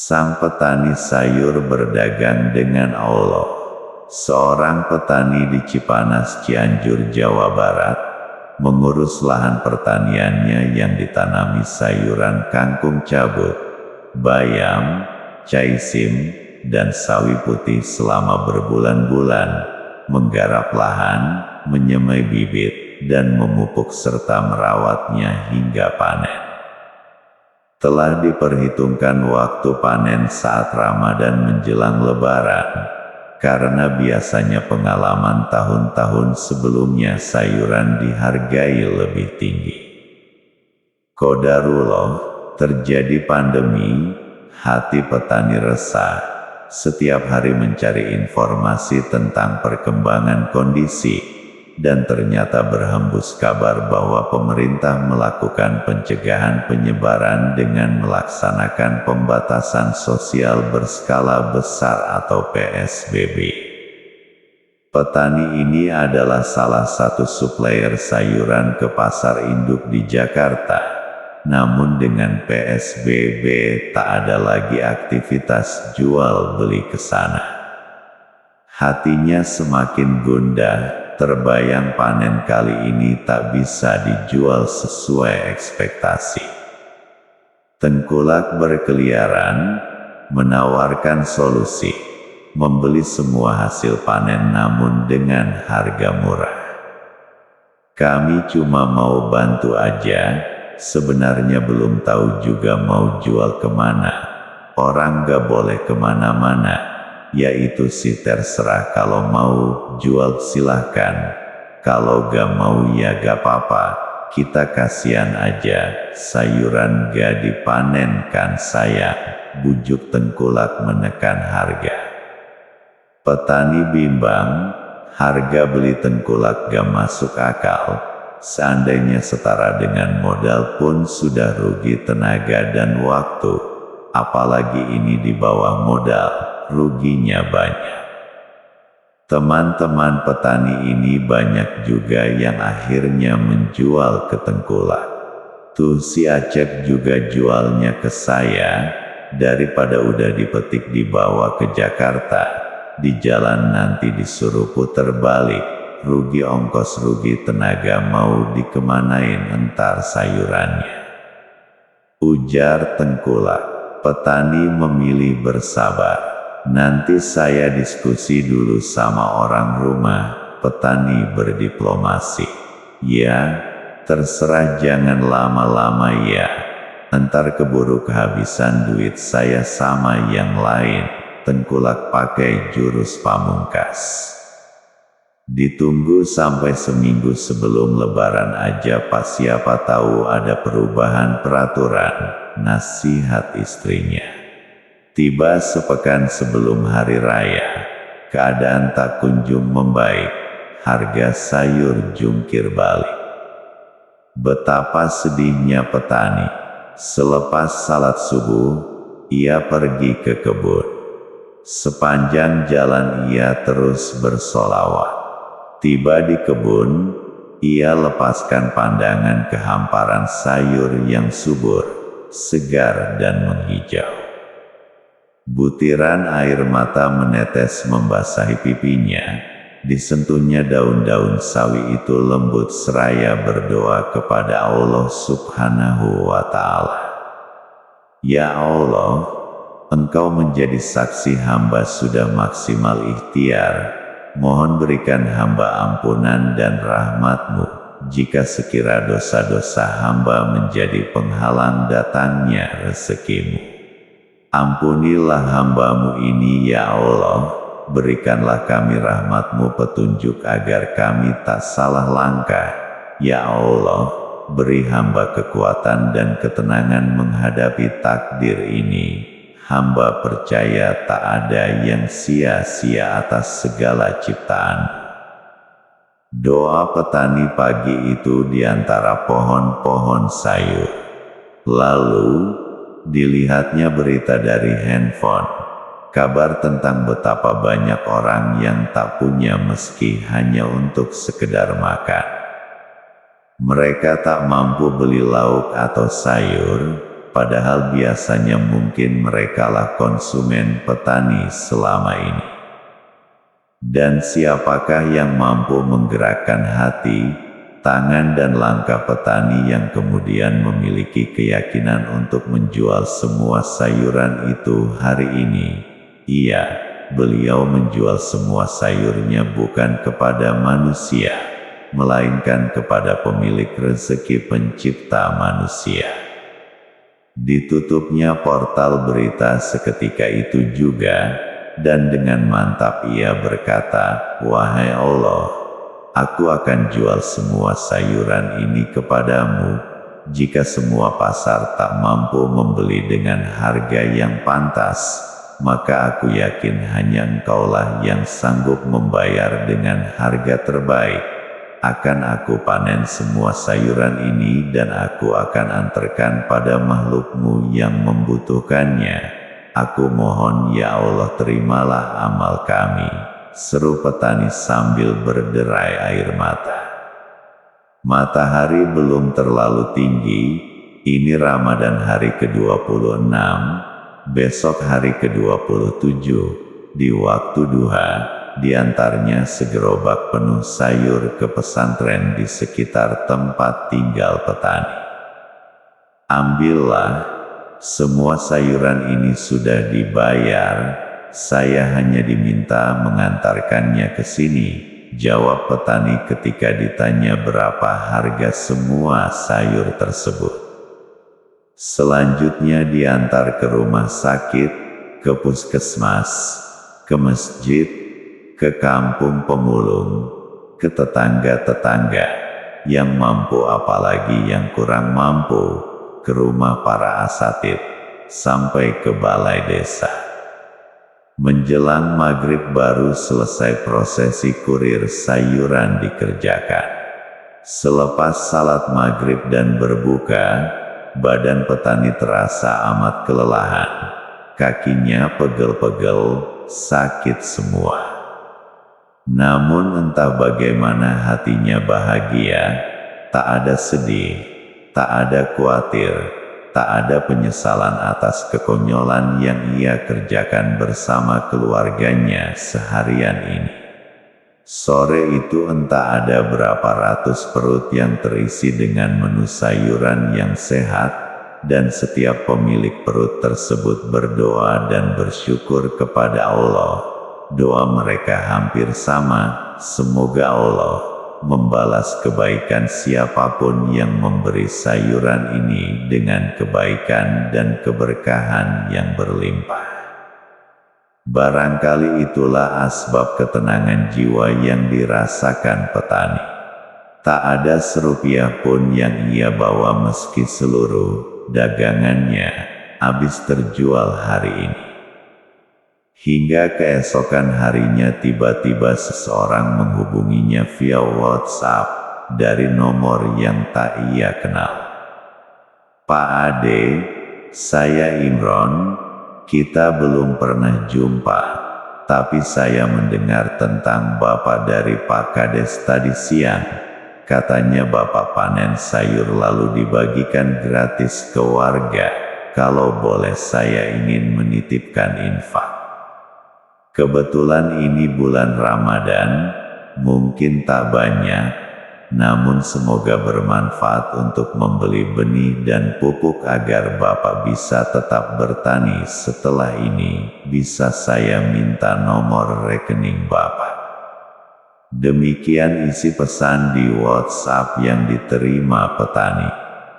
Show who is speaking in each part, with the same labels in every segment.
Speaker 1: Sang petani sayur berdagang dengan Allah. Seorang petani di Cipanas, Cianjur, Jawa Barat, mengurus lahan pertaniannya yang ditanami sayuran kangkung cabut, bayam, caisim, dan sawi putih selama berbulan-bulan, menggarap lahan, menyemai bibit, dan memupuk serta merawatnya hingga panen. Telah diperhitungkan waktu panen saat Ramadan menjelang Lebaran, karena biasanya pengalaman tahun-tahun sebelumnya sayuran dihargai lebih tinggi. Qadarullah, terjadi pandemi, hati petani resah, setiap hari mencari informasi tentang perkembangan kondisi, dan ternyata berhembus kabar bahwa pemerintah melakukan pencegahan penyebaran dengan melaksanakan pembatasan sosial berskala besar atau PSBB. Petani ini adalah salah satu supplier sayuran ke pasar induk di Jakarta. Namun dengan PSBB tak ada lagi aktivitas jual beli ke sana. Hatinya semakin gundah. Terbayang panen kali ini tak bisa dijual sesuai ekspektasi. Tengkulak berkeliaran, menawarkan solusi, membeli semua hasil panen namun dengan harga murah. Kami cuma mau bantu aja, sebenarnya belum tahu juga mau jual kemana. Orang gak boleh kemana-mana. Yaitu sih terserah, kalau mau jual silahkan, kalau gak mau ya gak apa-apa, kita kasihan aja, sayuran gak dipanen kan sayang, bujuk Tengkulak menekan harga. Petani bimbang, harga beli Tengkulak gak masuk akal, seandainya setara dengan modal pun sudah rugi tenaga dan waktu, apalagi ini di bawah modal. Ruginya banyak. Teman-teman petani ini banyak juga yang akhirnya menjual ke Tengkulak. Tuh si Acep juga jualnya ke saya, daripada udah dipetik dibawa ke Jakarta, di jalan nanti disuruh puter balik, rugi ongkos rugi tenaga, mau dikemanain entar sayurannya. Ujar Tengkulak. Petani memilih bersabar. Nanti saya diskusi dulu sama orang rumah. Petani berdiplomasi. Ya, terserah, jangan lama-lama ya. Entar keburu kehabisan duit saya sama yang lain. Tengkulak pakai jurus pamungkas. Ditunggu sampai seminggu sebelum Lebaran aja, pas siapa tahu ada perubahan peraturan, nasihat istrinya. Tiba sepekan sebelum hari raya, keadaan tak kunjung membaik, harga sayur jungkir balik. Betapa sedihnya petani. Selepas salat subuh, ia pergi ke kebun. Sepanjang jalan ia terus bersolawat. Tiba di kebun, ia lepaskan pandangan ke hamparan sayur yang subur, segar dan menghijau. Butiran air mata menetes membasahi pipinya, disentuhnya daun-daun sawi itu lembut seraya berdoa kepada Allah Subhanahu wa Ta'ala. Ya Allah, Engkau menjadi saksi hamba sudah maksimal ikhtiar, mohon berikan hamba ampunan dan rahmat-Mu, jika sekira dosa-dosa hamba menjadi penghalang datangnya rezeki-Mu. Ampunilah hamba-Mu ini ya Allah, berikanlah kami rahmat-Mu petunjuk agar kami tak salah langkah. Ya Allah, beri hamba kekuatan dan ketenangan menghadapi takdir ini. Hamba percaya tak ada yang sia-sia atas segala ciptaan. Doa petani pagi itu di antara pohon-pohon sayur. Lalu dilihatnya berita dari handphone, kabar tentang betapa banyak orang yang tak punya meski hanya untuk sekedar makan. Mereka tak mampu beli lauk atau sayur, padahal biasanya mungkin merekalah konsumen petani selama ini. Dan siapakah yang mampu menggerakkan hati, tangan dan langkah petani yang kemudian memiliki keyakinan untuk menjual semua sayuran itu hari ini? Iya, beliau menjual semua sayurnya bukan kepada manusia, melainkan kepada pemilik rezeki pencipta manusia. Ditutupnya portal berita seketika itu juga, dan dengan mantap ia berkata, "Wahai Allah, aku akan jual semua sayuran ini kepadamu. Jika semua pasar tak mampu membeli dengan harga yang pantas, maka aku yakin hanya Engkaulah yang sanggup membayar dengan harga terbaik. Akan aku panen semua sayuran ini dan aku akan antarkan pada makhluk-Mu yang membutuhkannya. Aku mohon ya Allah, terimalah amal kami," seru petani sambil berderai air mata. Matahari belum terlalu tinggi, ini Ramadan hari ke-26, besok hari ke-27, di waktu duha, diantarnya segerobak penuh sayur ke pesantren di sekitar tempat tinggal petani. "Ambillah, semua sayuran ini sudah dibayar, saya hanya diminta mengantarkannya ke sini," jawab petani ketika ditanya berapa harga semua sayur tersebut. Selanjutnya diantar ke rumah sakit, ke puskesmas, ke masjid, ke kampung pemulung, ke tetangga-tetangga yang mampu apalagi yang kurang mampu, ke rumah para asatid, sampai ke balai desa. Menjelang maghrib baru selesai prosesi kurir sayuran dikerjakan. Selepas salat maghrib dan berbuka, badan petani terasa amat kelelahan. Kakinya pegel-pegel, sakit semua. Namun entah bagaimana hatinya bahagia, tak ada sedih, tak ada khawatir, tak ada penyesalan atas kekonyolan yang ia kerjakan bersama keluarganya seharian ini. Sore itu entah ada berapa ratus perut yang terisi dengan menu sayuran yang sehat, dan setiap pemilik perut tersebut berdoa dan bersyukur kepada Allah. Doa mereka hampir sama, semoga Allah membalas kebaikan siapapun yang memberi sayuran ini dengan kebaikan dan keberkahan yang berlimpah. Barangkali itulah asbab ketenangan jiwa yang dirasakan petani. Tak ada serupiah pun yang ia bawa meski seluruh dagangannya habis terjual hari ini. Hingga keesokan harinya tiba-tiba seseorang menghubunginya via WhatsApp dari nomor yang tak ia kenal. "Pak Ade, saya Imron, kita belum pernah jumpa, tapi saya mendengar tentang Bapak dari Pak Kades tadi siang. Katanya Bapak panen sayur lalu dibagikan gratis ke warga. Kalau boleh saya ingin menitipkan infak. Kebetulan ini bulan Ramadan, mungkin tak banyak, namun semoga bermanfaat untuk membeli benih dan pupuk agar Bapak bisa tetap bertani setelah ini. Bisa saya minta nomor rekening Bapak?" Demikian isi pesan di WhatsApp yang diterima petani.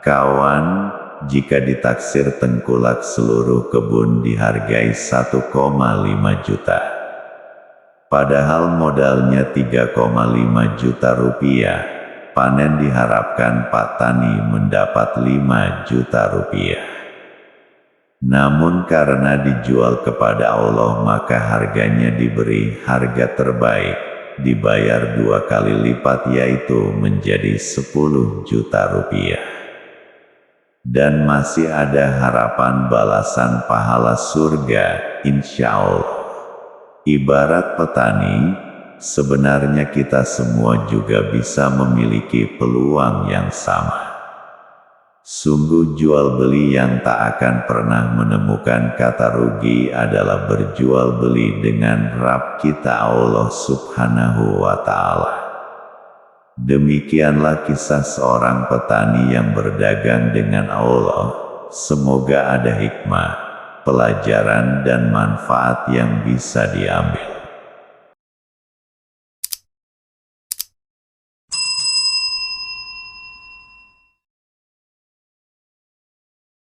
Speaker 1: "Kawan, jika ditaksir tengkulak seluruh kebun dihargai 1,5 juta. Padahal modalnya 3,5 juta rupiah. Panen diharapkan Pak Tani mendapat 5 juta rupiah. Namun karena dijual kepada Allah maka harganya diberi harga terbaik, dibayar 2 kali lipat yaitu menjadi 10 juta rupiah. Dan masih ada harapan balasan pahala surga, insya Allah." Ibarat petani, sebenarnya kita semua juga bisa memiliki peluang yang sama. Sungguh jual beli yang tak akan pernah menemukan kata rugi adalah berjual beli dengan Rabb kita Allah Subhanahu wa Ta'ala. Demikianlah kisah seorang petani yang berdagang dengan Allah. Semoga ada hikmah, pelajaran dan manfaat yang bisa diambil.